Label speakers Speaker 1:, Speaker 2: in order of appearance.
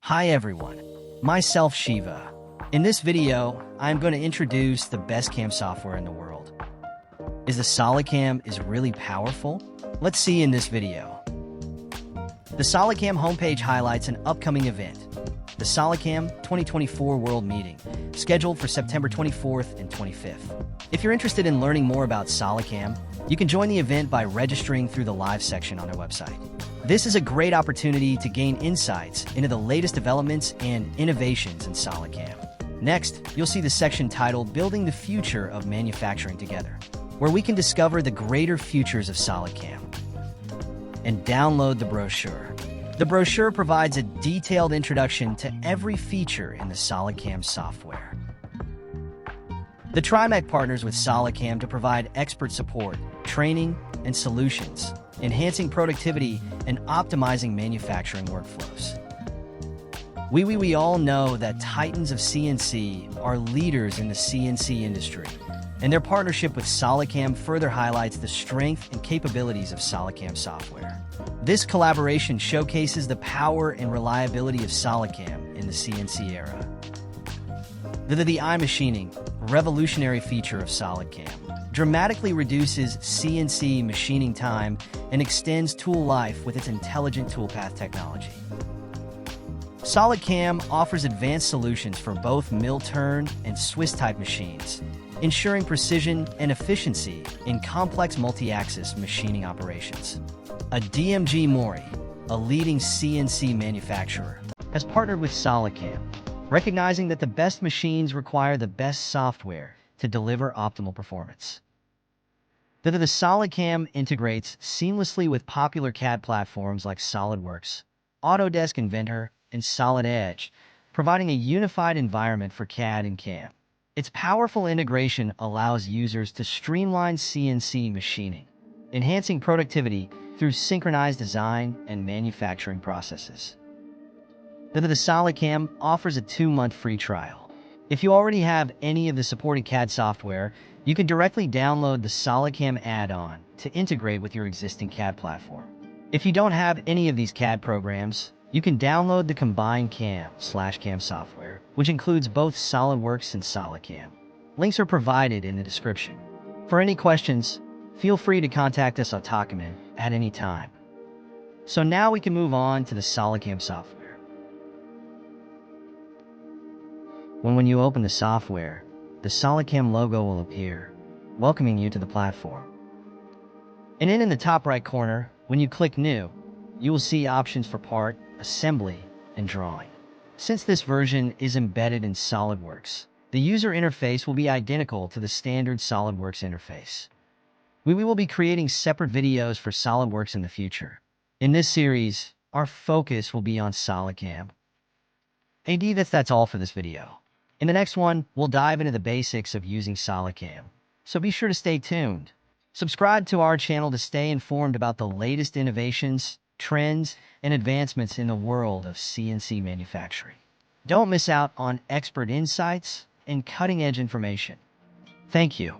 Speaker 1: Hi everyone, myself Shiva. In this video, I'm going to introduce the best CAM software in the world. Is the SolidCAM really powerful? Let's see in this video. The SolidCAM homepage highlights an upcoming event, the SolidCAM 2024 World Meeting, scheduled for September 24th and 25th. If you're interested in learning more about SolidCAM, you can join the event by registering through the live section on our website. This is a great opportunity to gain insights into the latest developments and innovations in SolidCAM. Next, you'll see the section titled Building the Future of Manufacturing Together, where we can discover the greater futures of SolidCAM. And download the brochure. The brochure provides a detailed introduction to every feature in the SolidCAM software. The TriMech partners with SolidCAM to provide expert support, training, and solutions, enhancing productivity and optimizing manufacturing workflows. We all know that titans of CNC are leaders in the CNC industry, and their partnership with SolidCAM further highlights the strength and capabilities of SolidCAM software. This collaboration showcases the power and reliability of SolidCAM in the CNC era. The iMachining, revolutionary feature of SolidCAM, dramatically reduces CNC machining time and extends tool life with its intelligent toolpath technology. SolidCAM offers advanced solutions for both mill-turn and Swiss-type machines, ensuring precision and efficiency in complex multi-axis machining operations. A DMG Mori, a leading CNC manufacturer, has partnered with SolidCAM, recognizing that the best machines require the best software to deliver optimal performance. The SolidCAM integrates seamlessly with popular CAD platforms like SolidWorks, Autodesk Inventor, and SolidEdge, providing a unified environment for CAD and CAM. Its powerful integration allows users to streamline CNC machining, enhancing productivity through synchronized design and manufacturing processes. The SolidCAM offers a 2-month free trial. If you already have any of the supported CAD software, you can directly download the SolidCAM add-on to integrate with your existing CAD platform. If you don't have any of these CAD programs, you can download the combined CAM/CAM software, which includes both SolidWorks and SolidCAM. Links are provided in the description. For any questions, feel free to contact us on Autodesk at any time. So now we can move on to the SolidCAM software. When you open the software, the SolidCAM logo will appear, welcoming you to the platform. And in the top right corner, when you click New, you will see options for part, assembly, and drawing. Since this version is embedded in SolidWorks, the user interface will be identical to the standard SolidWorks interface. We will be creating separate videos for SolidWorks in the future. In this series, our focus will be on SolidCAM. That's all for this video. In the next one, we'll dive into the basics of using SolidCAM, so be sure to stay tuned. Subscribe to our channel to stay informed about the latest innovations, trends, and advancements in the world of CNC manufacturing. Don't miss out on expert insights and cutting-edge information. Thank you.